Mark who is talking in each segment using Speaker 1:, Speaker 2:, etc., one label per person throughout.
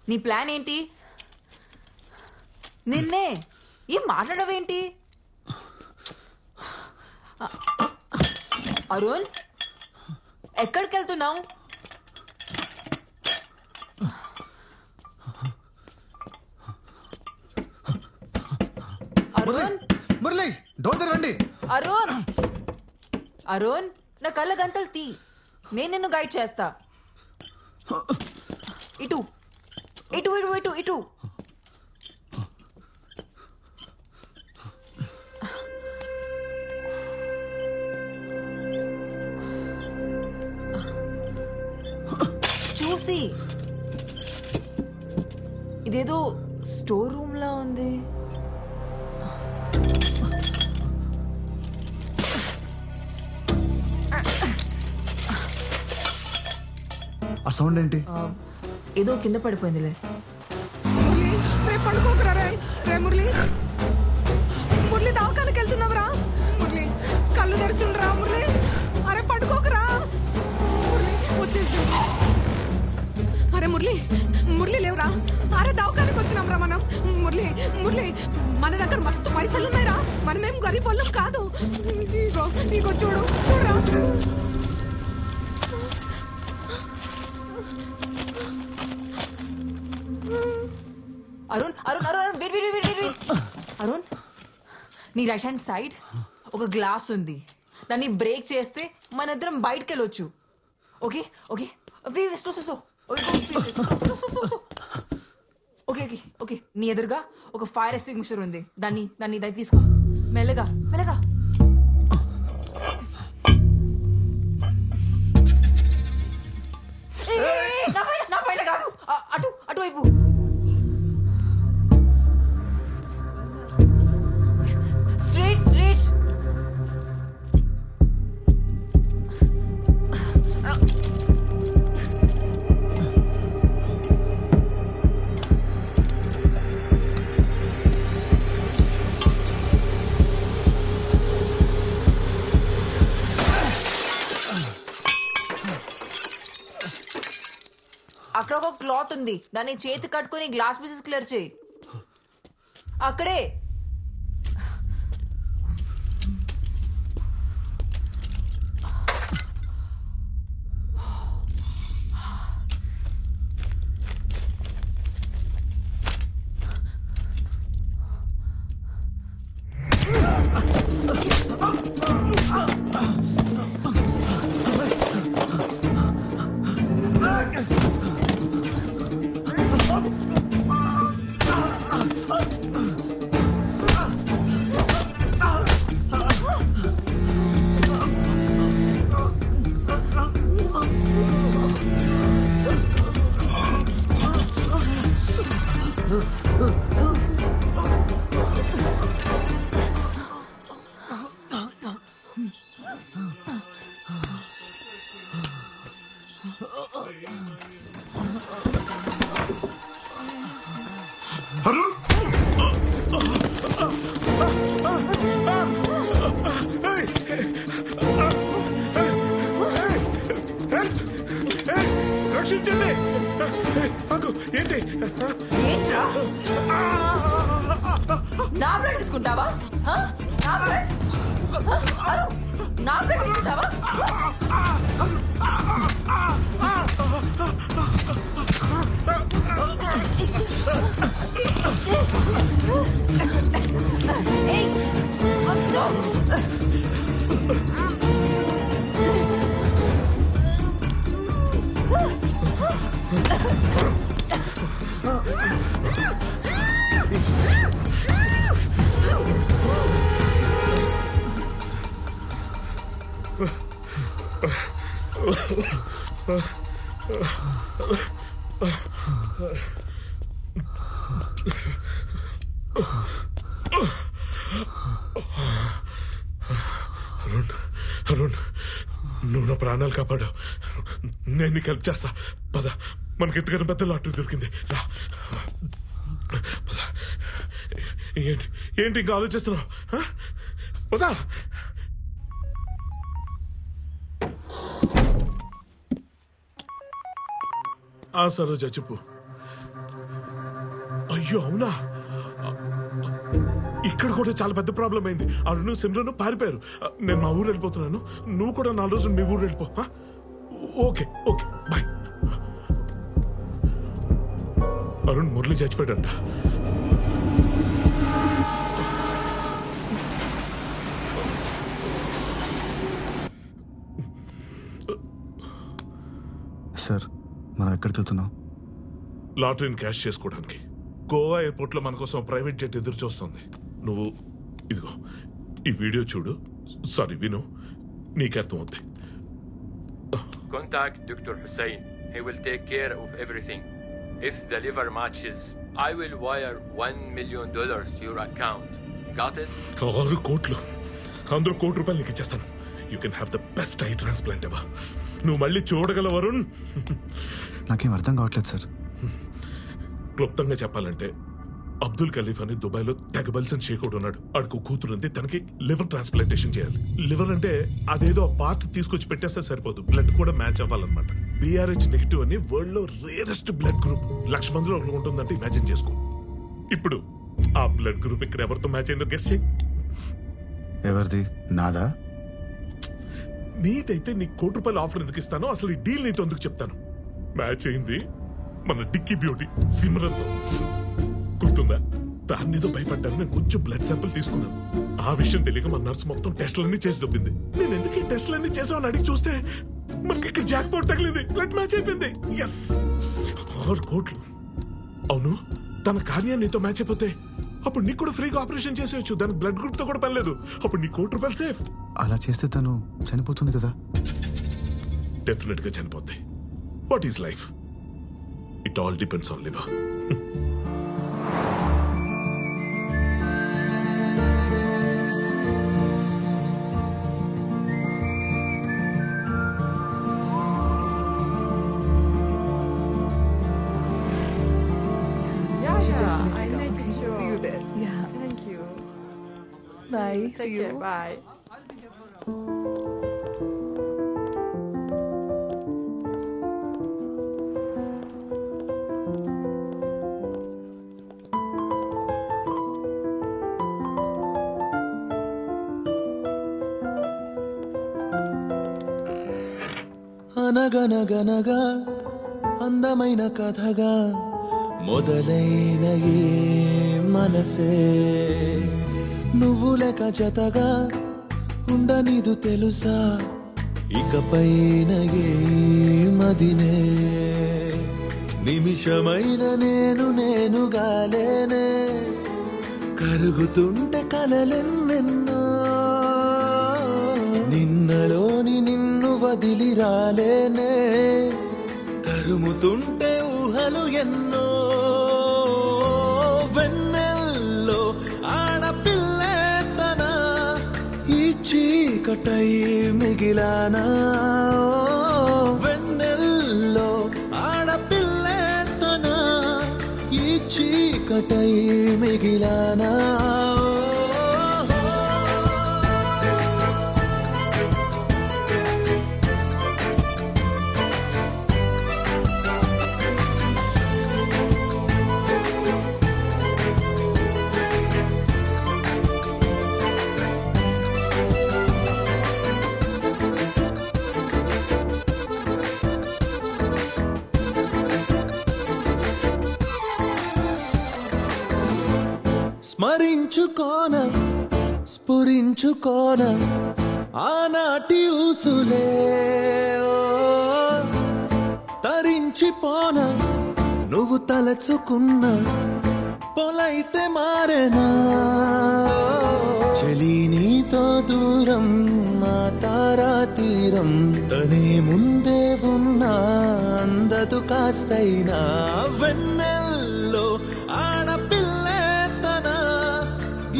Speaker 1: నీ ప్లాన్ ఏంటి? నిన్నే ఏం మాట్లాడవేంటి? అరుణ్, ఎక్కడికి వెళ్తున్నావు? అరుణ్,
Speaker 2: మురళి డోర్ తెరవండి.
Speaker 1: అరుణ్, అరుణ్, నా కళ్ళ గంతలు తీ, నేను నిన్ను గైడ్ చేస్తా. ఇటు ఇటు ఇటు ఇటు ఇటు. చూసి ఇదేదో స్టోర్ రూమ్ లా ఉంది.
Speaker 2: ఆ సౌండ్ ఏంటి?
Speaker 1: ఏదో కింద పడిపోయిందిలే.
Speaker 3: మురళి, రేపు పడుకోకరా రే మురళి. మురళి దవాఖానకి వెళ్తున్నావురా? మురళి కళ్ళు తెరిచిండ్రా మురళి. అరే పడుకోకరా మురళి, వచ్చేసి. అరే మురళి, మురళి లేవురా. అరే దవాఖానకి వచ్చినాంరా మనం. మురళి, మురళి మన దగ్గర మస్తు పైసలు ఉన్నాయిరా, మనమేం గరీబ్ వాళ్ళం కాదు. ఇగో ఇగో చూడు, చూడరా.
Speaker 1: Arun, Arun, Arun, wait wait wait wait. Arun, నీ రైట్ హ్యాండ్ సైడ్ ఒక గ్లాస్ ఉంది. దాన్ని బ్రేక్ చేస్తే మన ఇద్దరం బయటకు వెళ్ళొచ్చు. Okay okay okay okay okay. నీ ఎదురుగా ఒక ఫైర్ ఎక్స్టింగ్విషర్ ఉంది. దాన్ని తీసుకో. మెల్లగా మెల్లగా. నా పైన కాదు, అటువైపు. Straight, straight. అక్కడ ఒక క్లాత్ ఉంది, దాన్ని చేతి కట్టుకుని గ్లాస్ పీసెస్ క్లియర్ చేయి. అక్కడే. ఏంట్రా నా బ్లడ్ తీసుకుంటావా? నా బ్లడ్ తీసుకుంటావా?
Speaker 4: అరుణ్, నువ్వు నా ప్రాణాలు కాపాడావు. నేను నీకు హెల్ప్ చేస్తా. పద, మనకి ఇంతకన్నా పెద్ద లాటరీ దొరికింది. రా. ఏంటి ఇంకా ఆలోచిస్తున్నావు? పదా. సరోజ చెప్పు. అయ్యో అవునా, ఇక్కడ కూడా చాలా పెద్ద ప్రాబ్లం అయింది. అరుణ్ సిమ్రన్ పారిపోయారు. నేను మా ఊరు వెళ్ళిపోతున్నాను, నువ్వు కూడా 4 రోజులు మీ ఊరు వెళ్ళిపో. Okay okay bye. Arun Murali చచ్చిపోయాడంట.
Speaker 2: సార్ మనం ఎక్కడికి వెళ్తున్నాం?
Speaker 4: లాటరీని క్యాష్ చేసుకోవడానికి. గోవా ఎయిర్పోర్ట్ లో మన కోసం ప్రైవేట్ జెట్ ఎదురు చూస్తుంది. నువ్వు ఇదిగో ఈ వీడియో చూడు, సారీ విను, నీకు అర్థం అవుతాయి.
Speaker 5: Contact Dr. Hussein. He will take care of everything. If the liver matches, I will wire $1 million to your account. Got it?
Speaker 4: 6 కోట్లు, అందులో ₹1 కోటి నీకు ఇచ్చేస్తాను. You can have the best I transplant ever. నువ్వు మళ్ళీ చూడగల వరుణ్.
Speaker 2: నాకేం అర్థం కావట్లేదు సార్.
Speaker 4: క్లుప్తంగా చెప్పాలంటే అబ్దుల్ ఖలీఫ్ అని దుబాయ్లో తెగబల్సన్ షేక్ ఉన్నాడు. ఆడికి కూతురు ఉంది, తనకి లివర్ ట్రాన్స్ప్లాంటేషన్ చేయాలి. లివర్ అంటే అదేదో పార్ట్ తీసుకొచ్చి పెట్టేస్తే సరిపోదు, బ్లడ్ కూడా మ్యాచ్ అవ్వాలన్నమాట. BRH నెగిటివ్ అని వరల్డ్ లో రేరెస్ట్ బ్లడ్ గ్రూప్. 1,00,000 మందిలో ఒకటి ఉంటుందంటే ఇమాజిన్ చేసుకో. ఇప్పుడు ఆ బ్లడ్ గ్రూప్ ఇక్కడ ఎవరితో మ్యాచ్ అయిందో గెస్ చేయి.
Speaker 2: ఎవరిది? నాదా?
Speaker 4: నీదైతే నీకు ₹1 కోటి ఆఫర్ ఎందుకు ఇస్తానో, అసలు ఈ డీల్ నీతో ఎందుకు చెప్తాను. మ్యాచ్ అయింది మన డిక్కీ బ్యూటీ సిమ్రన్ తో. గుర్తుందా? దాన్ని ఏదో భయపడ్డాను. నేను కొంచెం బ్లడ్ శాంపుల్ తీసుకున్నాను. ఆ విషయం తెలియక మన నర్స్ మొత్తం టెస్టులన్నీ చేసి దొబ్బింది. నేను ఎందుకు ఈ టెస్టులన్నీ చేసామని అడిగి చూస్తే మనకి ఇక్కడ జాక్ పౌట్ తగిలింది. బ్లడ్ మ్యాచ్ అయిపోయింది. ఎస్, 6 కోట్లు. అవును, తన కార్యాన్ని నీతో మ్యాచ్ అయిపోతే అప్పుడు నీకు కూడా ఫ్రీగా ఆపరేషన్ చేసేయచ్చు. దానికి బ్లడ్ గ్రూప్ తో కూడా పని లేదు. అప్పుడు నీ ₹1 కోటి సేఫ్.
Speaker 2: అలా చేస్తే తను చనిపోతుంది కదా?
Speaker 4: డెఫినెట్ గా చనిపోద్ది. What is life? It all depends on liver.
Speaker 3: See you there.
Speaker 1: Yeah.
Speaker 3: Thank you.
Speaker 1: Bye.
Speaker 3: Take
Speaker 1: See you.
Speaker 3: care. Bye.
Speaker 6: అనగనగనగా అందమైన కథగా మొదలైన ఏ మనసే నువ్వు లేక జతగా ఉండనిదు తెలుసా, ఇకపైన ఏ మదినే నిమిషమైన నేనుగా లేనే, కరుగుతుంటే కలలెన్నెన్నో నిన్నలోని నిన్ను వదిలి రాలేనే, తరుముతుంటే ఊహలు ఎన్నో, వెన్నెల్లో ఆడపిల్లే తన ఈ చీకటై మిగిలానా, వెన్నెల్లో ఆడపిల్లే తన ఈ చీకటై మిగిలానా. స్మరించుకోన స్ఫురించుకోన ఆనాటి ఊసులే, తరించిపోన నువ్వు తలచుకున్న పొలైతే మారేనా, చలి నీతో దూరం మా తారా తీరం, తనే ముందే ఉన్నా అందదు కాస్తైనా, వెన్నెల్లో ఆడపిల్లే తన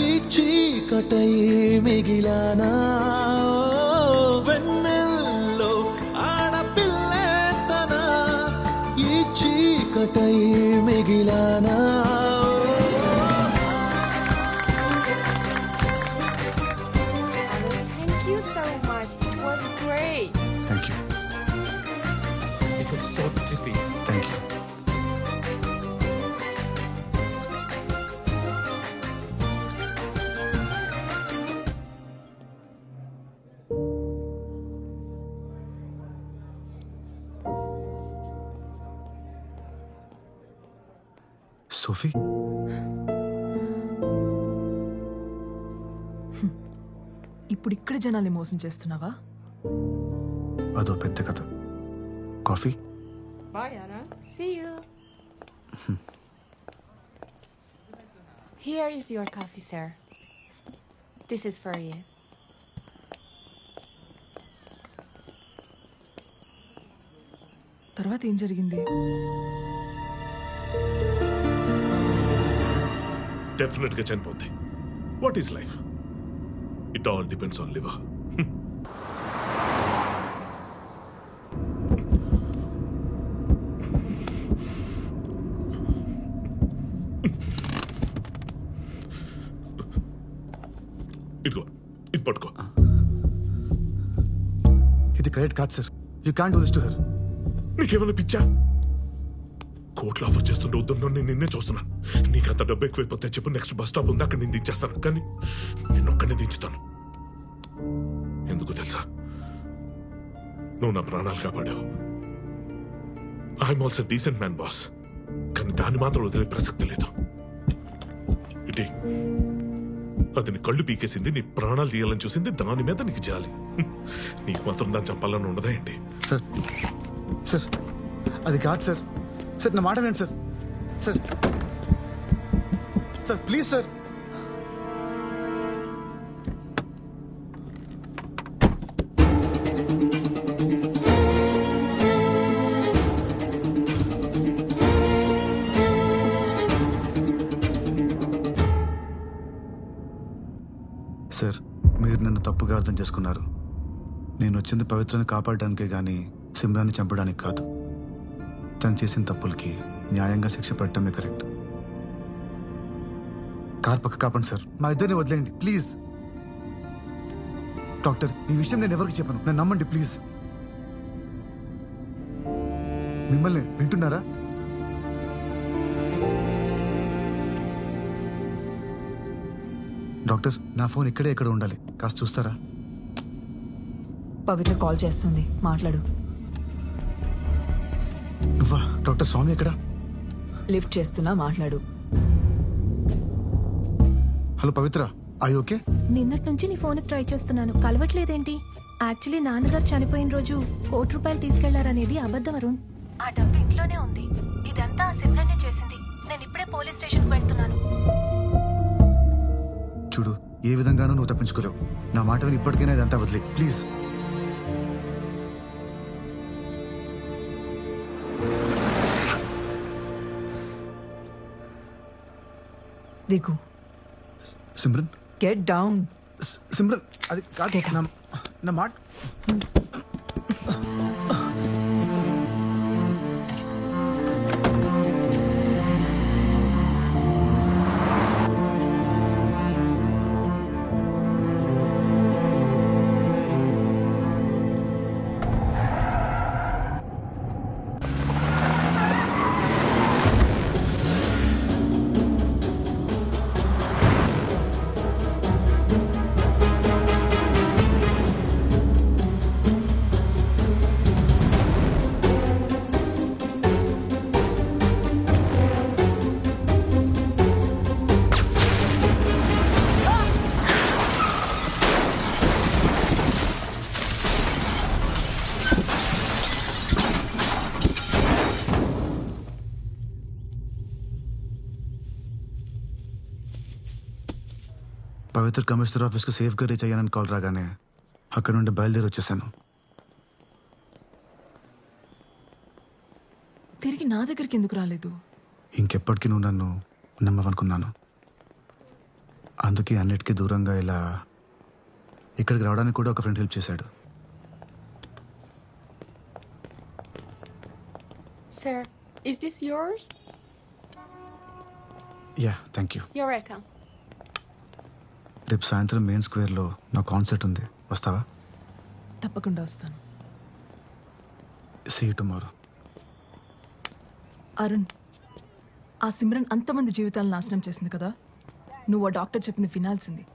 Speaker 6: ఈ చీకటై మిగిలానా, వెన్నెల్లో ఆడపిల్లే తన ఈ చీకటై మిగిలానా.
Speaker 7: Thank you so much. It was great.
Speaker 2: Thank you.
Speaker 5: It was so trippy.
Speaker 2: Thank you. Sophie
Speaker 3: ఇప్పుడు ఇక్కడ జనాల్ని మోసం చేస్తున్నావా?
Speaker 2: అదో పెద్ద కథ. Coffee?
Speaker 7: See you. Here is your coffee, sir. This is for you.
Speaker 3: తర్వాత ఏం జరిగింది?
Speaker 4: డెఫినెట్ గా చనిపోద్ది. What is life? It all depends on liver. ఇదిగో, ఇది పట్టుకో.
Speaker 2: ఇది కరెక్ట్ కాదు sir. You can do this to her.
Speaker 4: నీకేమైనా పిచ్చా? కోట్లు ఆఫర్ చేస్తుంటే వద్దున్నా నేను నిన్నే చూస్తున్నాను. నీకు అంత డబ్బు ఎక్కువైపోతే చెప్పు, నెక్స్ట్ బస్ స్టాప్ ఉంది, అక్కడ నేను దించేస్తాను. కానీ నిన్నొక్కనే దించుతాను. ఎందుకు తెలుసా? నువ్వు నా ప్రాణాలు కాపాడావు. I'm also decent man boss. కానీ దాన్ని మాత్రం వదిలే ప్రసక్తి లేదు. ఇటీ అది నీ కళ్ళు పీకేసింది, నీ ప్రాణాలు తీయాలని చూసింది, దాని మీద నీకు జాలి. నీకు మాత్రం దాన్ని చంపాలని ఉండదా ఏంటి?
Speaker 2: సార్ సార్ అది కాదు సార్. సార్ నా మాట వినండి sir. Sir sir please sir. Sir మీరు నన్ను తప్పుగా అర్థం చేసుకున్నారు. నేను వచ్చింది పవిత్రని కాపాడడానికే గానీ సిమ్రాన్ని చంపడానికి కాదు. తను చేసిన తప్పులకి న్యాయంగా శిక్ష పడటమే కరెక్ట్. కార్ పక్క కాపండి సార్. మా ఇద్దరిని వదిలేయండి ప్లీజ్. డాక్టర్, ఈ విషయం నేను ఎవరికి చెప్పను. నన్ను నమ్మండి ప్లీజ్. మిమ్మల్ని వింటున్నారా? డాక్టర్, నా ఫోన్ ఇక్కడే ఎక్కడ ఉండాలి, కాస్త చూస్తారా?
Speaker 1: పవిత్ర కాల్ చేస్తుంది, మాట్లాడు.
Speaker 2: నువ్వా? డాక్టర్ స్వామి ఎక్కడా?
Speaker 1: లిఫ్ట్ చేస్తున్నా, మాట్లాడు.
Speaker 2: Hello Pavitra, I okay?
Speaker 8: నిన్నటి నుంచి నీ ఫోన్కి ట్రై చేస్తున్నాను, కలవట్లేదేంటి? యాక్చువల్లీ నాన్నగారు చనిపోయిన రోజు ₹1,00,000 తీసుకెళ్లారనేది అబద్ధం అరుణ్. ఆ డబ్బు ఇంట్లోనే ఉంది. ఇదంతా ఆ సిమ్రన్నే చేసింది. నేను ఇప్పుడే పోలీస్ స్టేషన్కి వెళ్తున్నాను.
Speaker 2: చూడు, ఏ విధంగానూ నువ్వు తప్పించుకోలేవు. నా మాట విని ఇప్పటికైనా ఇదంతా వదిలే ప్లీజ్.
Speaker 1: దిగు.
Speaker 2: Simran,
Speaker 1: get down.
Speaker 2: సిమ్రన్ అది కాదు. నా మాట పవిత్ర కమిషనర్ ఆఫీస్కి సేఫ్గా రీచ్ అయ్యానని కాల్ రాగానే అక్కడ నుండి బయలుదేరి వచ్చేసాను.
Speaker 3: తిరిగి నా దగ్గరికి ఎందుకు రాలేదు?
Speaker 2: ఇంకెప్పటికీ నువ్వు నన్ను నమ్మవనుకున్నాను. అందుకే అన్నిటికీ దూరంగా ఇలా ఇక్కడికి రావడానికి కూడా ఒక ఫ్రెండ్ హెల్ప్ చేశాడు.
Speaker 7: Sir, is this yours?
Speaker 2: Yeah, thank you.
Speaker 7: You're welcome.
Speaker 2: రేపు సాయంత్రం మెయిన్ స్క్వేర్లో నా కాన్సర్ట్ ఉంది, వస్తావా?
Speaker 3: తప్పకుండా వస్తాను.
Speaker 2: See you tomorrow.
Speaker 3: అరుణ్, ఆ సిమ్రన్ అంతమంది జీవితాలను నాశనం చేసింది కదా. నువ్వు ఆ డాక్టర్ చెప్పింది వినాల్సింది.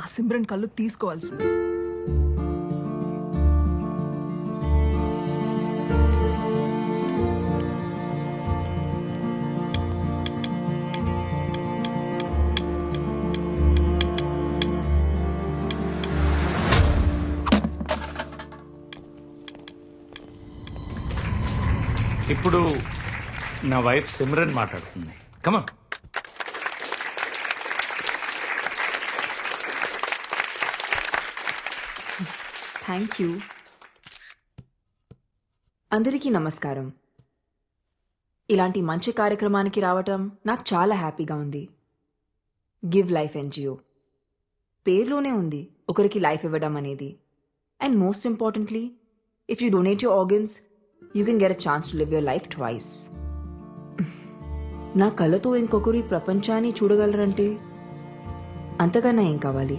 Speaker 3: ఆ సిమ్రన్ కళ్ళు తీసుకోవాల్సింది.
Speaker 9: ఇప్పుడు నా వైఫ్ సిమ్రన్ మాట్లాడుతుంది. కమన్.
Speaker 1: Thank you. అందరికీ నమస్కారం. ఇలాంటి మంచి కార్యక్రమానికి రావటం నాకు చాలా హ్యాపీగా ఉంది. గివ్ లైఫ్ ఎన్జిఓ పేరులోనే ఉంది ఒకరికి లైఫ్ ఇవ్వడం అనేది. And most importantly, if you donate your organs you can get a chance to live your life twice. నా కళ్ళతో ఇంకొకరు ఈ ప్రపంచాన్ని చూడగలరంటే అంతకన్నా ఏం కావాలి?